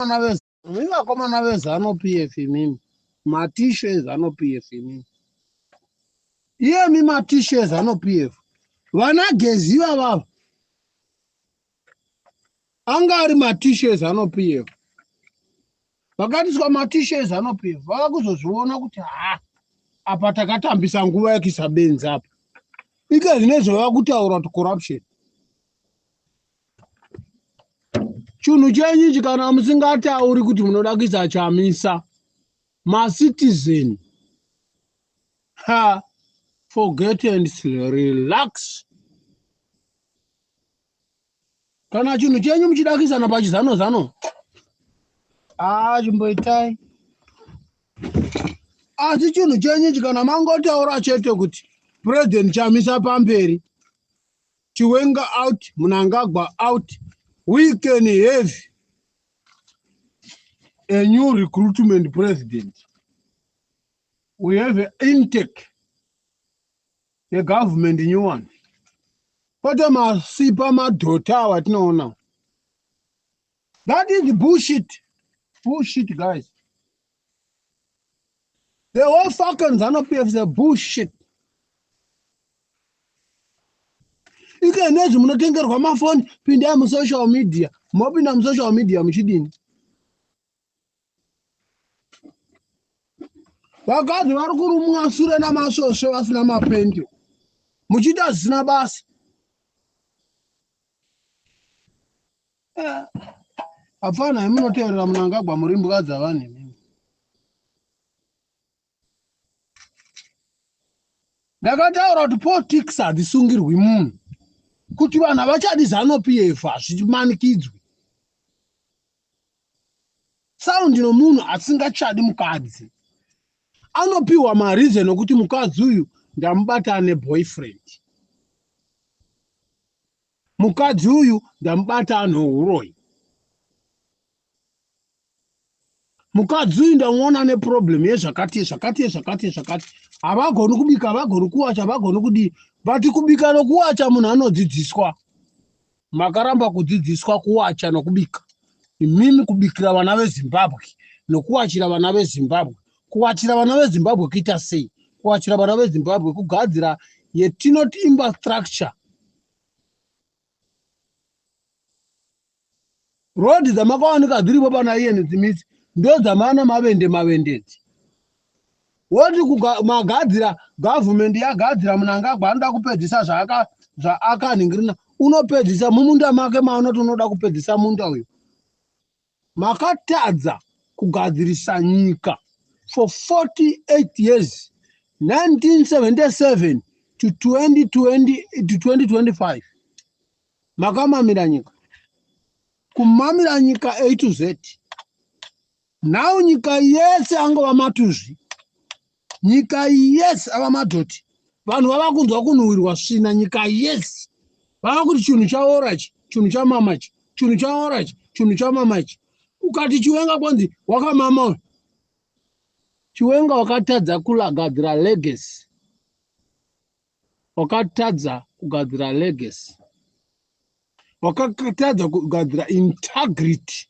Vakomana vezano PF mimi matishe zano PF mimi iyemi matishe zano PF vana Gezi vavavo anga ari matishe zano PF vakatiswa matishe zano PF vava kuzozviona kuti apa takatambisa nguva yekuisa benzi apa ike zvinezvava kutaura kuti corruption chinhu chenyu kana musingatauri kuti munoda kuisa chamisa macitizen forget and relax. Kana chinhu chenyu muchida kuisana pachizano chimboitai asi chinhu chenyu kana mangotaura chete kuti president chamisa pamberi Chiwenga out, Mnangagwa out, we can have a new recruitment president. We have an intake, a government new one. What am I see my daughter? What no now? That is bullshit. Bullshit, guys. The whole fucking Zanu-PF is a bullshit. You can imagine when I think of my phone, pin them on social media, mobbing on social media, Michidin. But God, you are going to Surana Maso, so as Nama paint you. Muchida Snabas. Afana, I'm not telling Ramnangagwa, Murimba Zavani. Nagata or politics are the Sungir women. Kuti vana vachadi Zanu-PF zvichimanikidzwe. Sound munhu asingachadi mukadzi anopiwa mareason okuti mukadzi uyu ndamubata ane boyfriend, mukadzi uyu ndamubata ane uroi, mukadzi uyu ndamuona ane problem yezvakati havagoni kubika, havagoni kuwacha, havagoni kudii. Vati kubika nokuwacha munhu anodzidziswa. Makaramba kudzidziswa kuwacha nokubika. Imimi kubikira vana veZimbabwe nokuwachira vana veZimbabwe. Kuwachira vana veZimbabwe kuita sei? Kuwachira vana veZimbabwe kugadzira yetinoti infrastructure. Road dzamakawanika dziripo pana iyeni dzimiti ndo dzamana mavendedzi. Woti magadzira government yagadzira Mnangagwa anoda kupedzisa zvaakaningirina unopedzisa mumunda make maona unoda kupedzisa munda uyu. Makatadza kugadzirisa nyika for 48 years, 1977 to 2025. Makamamira nyika. Kumamira nyika A to Z. Now nyika yese angova matuzvi. Nyika yese ava madhoti. Vanhu vava kunzwa kunhuhwirwa svina nyika yese. Vava kuti chinhu chaorachi, chinhu chamamachi, chinhu chaorachi, chinhu chamamachi. Ukati Chiwenga kwanzi wakamama. Chiwenga wakatadza kulagadzira legacy. Wakatadza kugadzira legacy. Wakatadza kugadzira integrity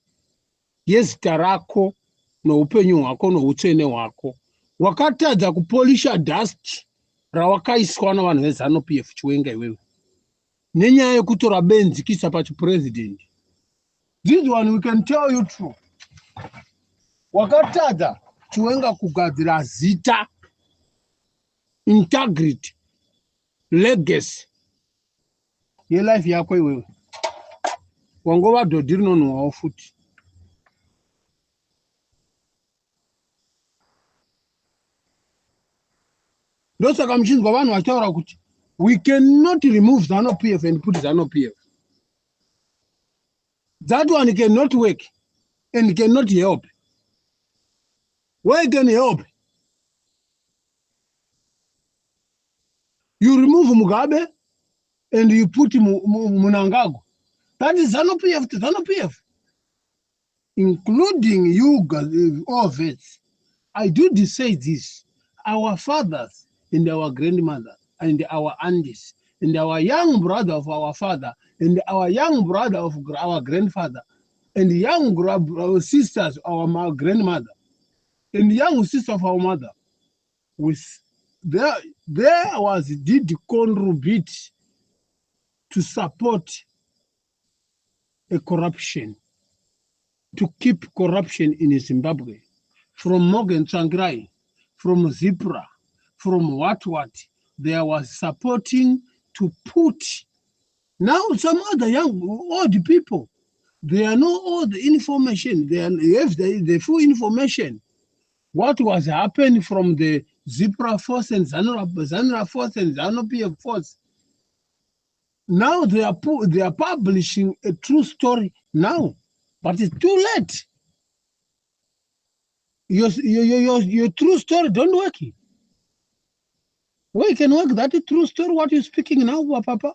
yezita rako noupenyu hwako noutsvene hwako. Wakatadza kupolisha dust rawakaiswa navanhu veZanu-PF Chiwenga iwewe. Nenyaya yekutora benzi kuisa pachipresident. This one we can tell you true. Wakatadza Chiwenga kugadzira zita, integrity, legacy yelife yako iwewe. Wangova dhodhi rinonhuhwawo futi. Ndosaka muchinzwa vanhu vachitaura kuti we cannot remove Zanu-PF and put Zanu-PF. That one cannot work and cannot help. Where can help? You remove Mugabe and you put Mnangagwa. That is Zanu-PF to Zanu-PF. Including you, all of it. I do say this. Our fathers and our grandmother and our aunties and our young brother of our father and our young brother of our grandfather and young our sisters, our grandmother, and young sister of our mother, with there did contribute to support a corruption, to keep corruption in Zimbabwe, from Morgan Tsvangirai, from Zipra, from what, there was supporting to put. Now some other young, old people, they are not all the information, they have the full information. What was happening from the Zipra force and Zanra force and ZANU-PF force. Now they are publishing a true story now, but it's too late. Your true story don't work. Where you can work that true story, what you're speaking now, Papa?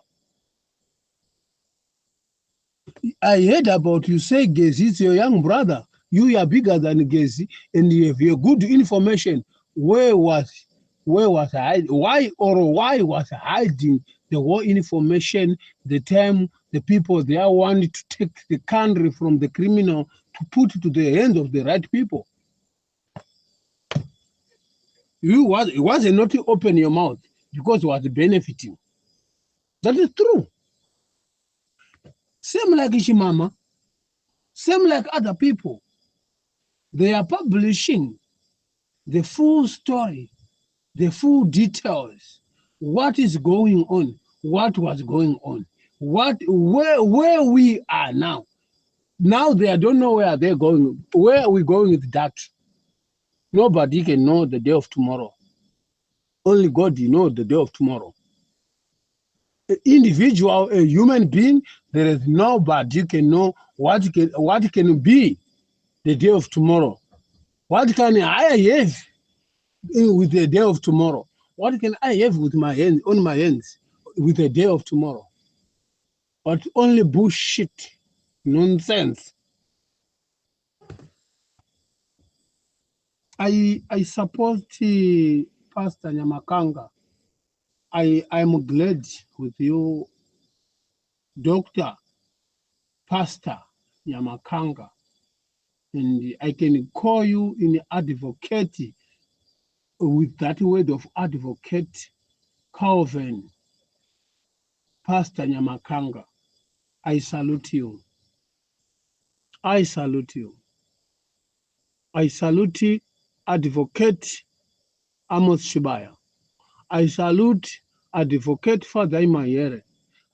I heard about you say Gezi is your young brother. You are bigger than Gezi, and you have your good information. Why was why was hiding the whole information? The time the people there wanted to take the country from the criminal to put it to the hands of the right people. It wasn't not to open your mouth because it was benefiting. That is true. Same like Ishimama, same like other people. They are publishing the full story, the full details, what is going on, what was going on, where we are now. Now they don't know where they're going. Where are we going with that? Nobody can know the day of tomorrow. Only God knows the day of tomorrow. An individual, a human being, there is nobody can know what can be the day of tomorrow. What can I have with the day of tomorrow? What can I have with my hands on my hands with the day of tomorrow? But only bullshit, nonsense. I support Pastor Nyamakanga. I'm glad with you, Doctor Pastor Nyamakanga, and I can call you in advocate with that word of advocate, Calvin, Pastor Nyamakanga. I salute you. I salute you. I salute Advocate Amos Shibaya. I salute Advocate Father Imayere.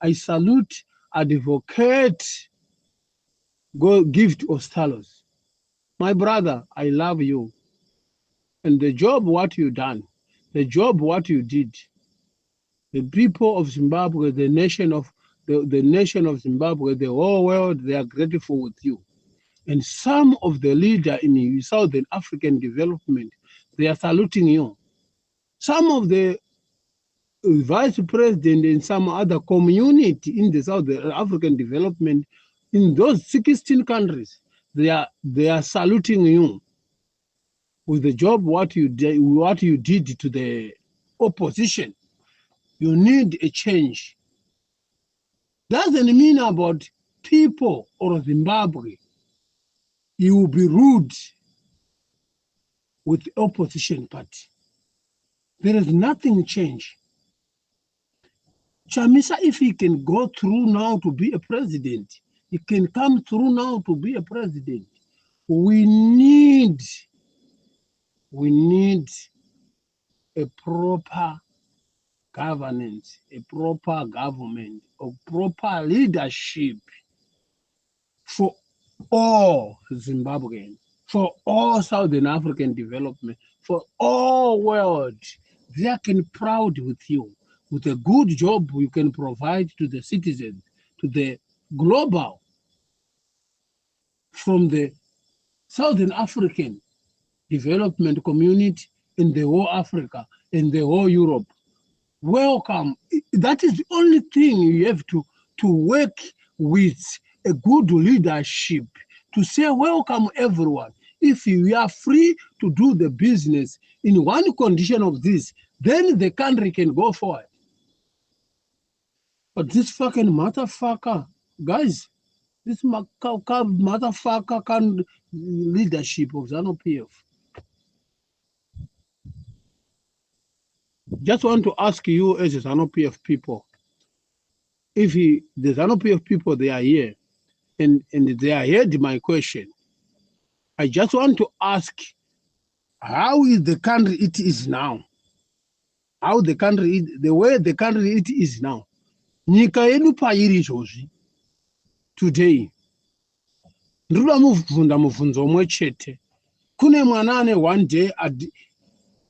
I salute Advocate Gift Ostalos. My brother, I love you. And the job what you done, the job what you did, the people of Zimbabwe, the nation of Zimbabwe, the whole world, they are grateful with you. And some of the leaders in Southern African development, they are saluting you. Some of the vice president and some other community in the Southern African development, in those 16 countries, they are saluting you with the job what you did to the opposition. You need a change. Doesn't mean about people or Zimbabwe. You will be rude with the opposition party. There is nothing change. Chamisa, if he can go through now to be a president, he can come through now to be a president. We need a proper governance, a proper government, a proper leadership for all Zimbabweans, for all Southern African development, for all world. They can proud with you, with a good job you can provide to the citizens, to the global, from the Southern African development community in the whole Africa, in the whole Europe. Welcome. That is the only thing you have to work with a good leadership, to say welcome everyone. If you are free to do the business in one condition of this, then the country can go forward. But this fucking motherfucker, guys, This motherfucker can leadership of ZANU-PF. Just want to ask you as a ZANU-PF people, if the ZANU-PF people, they are here, and they are heard my question, I just want to ask, how is the country it is now? How the country is, the way the country it is now. Nyika yedu pairi izvozvi today. Ndinoda mubvunza mubvunzo umwe chete. Kune mwana ane one day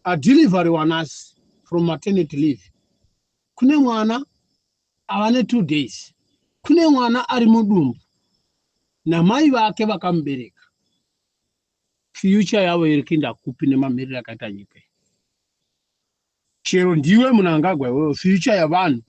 a delivery wanasi from maternity leave. Kune mwana avane 2 days. Kune mwana ari mudumbu namai vake vakamubereka. Future yavo iri kuenda kupi nemamiriro akaita nyika. Chero ndiwe munangagwa iwewe future yavanhu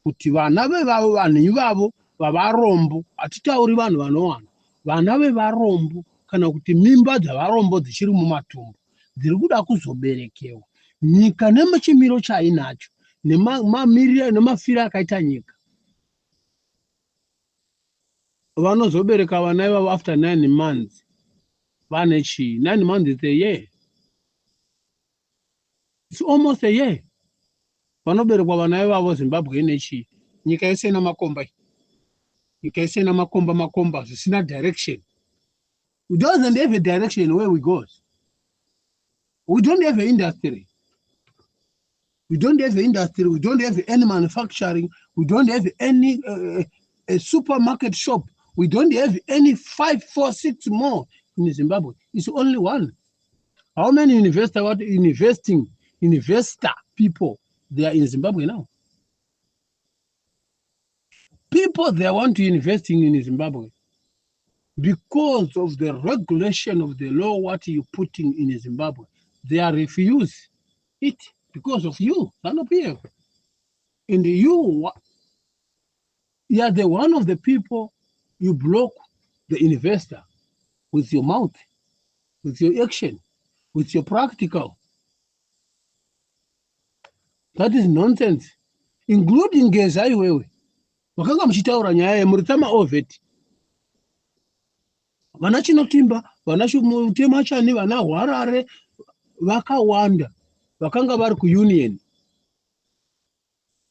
kuti vana vevavo vanhu ivavo vavarombo, hatitauri vanhu vanowana, vana vevarombo kana kuti mimba dzavarombo dzichiri mumatumbu dziri kuda kuzoberekewa. Nyika nemachimiro chainacho nemamiriro nemafiro akaita nyika, vanozobereka vana ivavo after 9 months. Vane chii? 9 months is a year. It's almost a year. Vanoberekwa vana ivavo Zimbabwe ine chii? Nyika yese ina makomba. Nyika yese ina makomba zvisina direction. We don't have a direction where we go. We don't have an industry. We don't have an industry. We don't have any manufacturing. We don't have any a supermarket shop. We don't have any 5, 4, 6 more in Zimbabwe. It's only one. How many investor people they are in Zimbabwe now? People they want to invest in Zimbabwe because of the regulation of the law. What you putting in Zimbabwe, they are refuse it because of you, ZANU-PF. And you are the one of the people you block the investor with your mouth, with your action, with your practical. That is nonsense. Including Geza iwewe. Wakanga mchitaura nyaya muritama ovet. Vana Chinotimba, vana Temachani, vana Warare, vakawanda. Vakanga vari ku-union.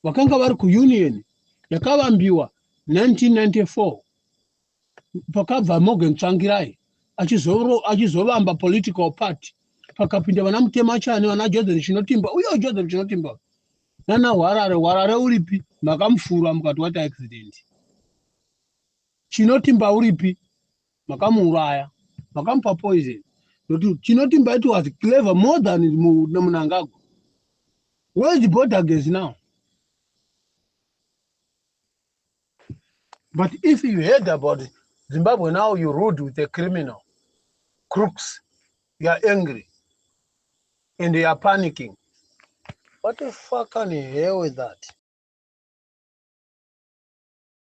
Vakanga vari ku-union. Yakavambiwa 1994. Pakabva Morgan Tsvangirai achizovamba political party. Pakapinda vana Mutemachani, vana Joseph Chinotimba. Uyo Joseph Chinotimba. Nana Warare uripi, makamufura mukati waita accident. Chinotimba uripi, makamuuraya, makamupa poison. Chinotimba it was clever more than Mnangagwa. Where is the border gaze now? But if you heard about Zimbabwe now, you rude with a criminal, crooks, you are angry, and they are panicking. What the fuck can you hear with that?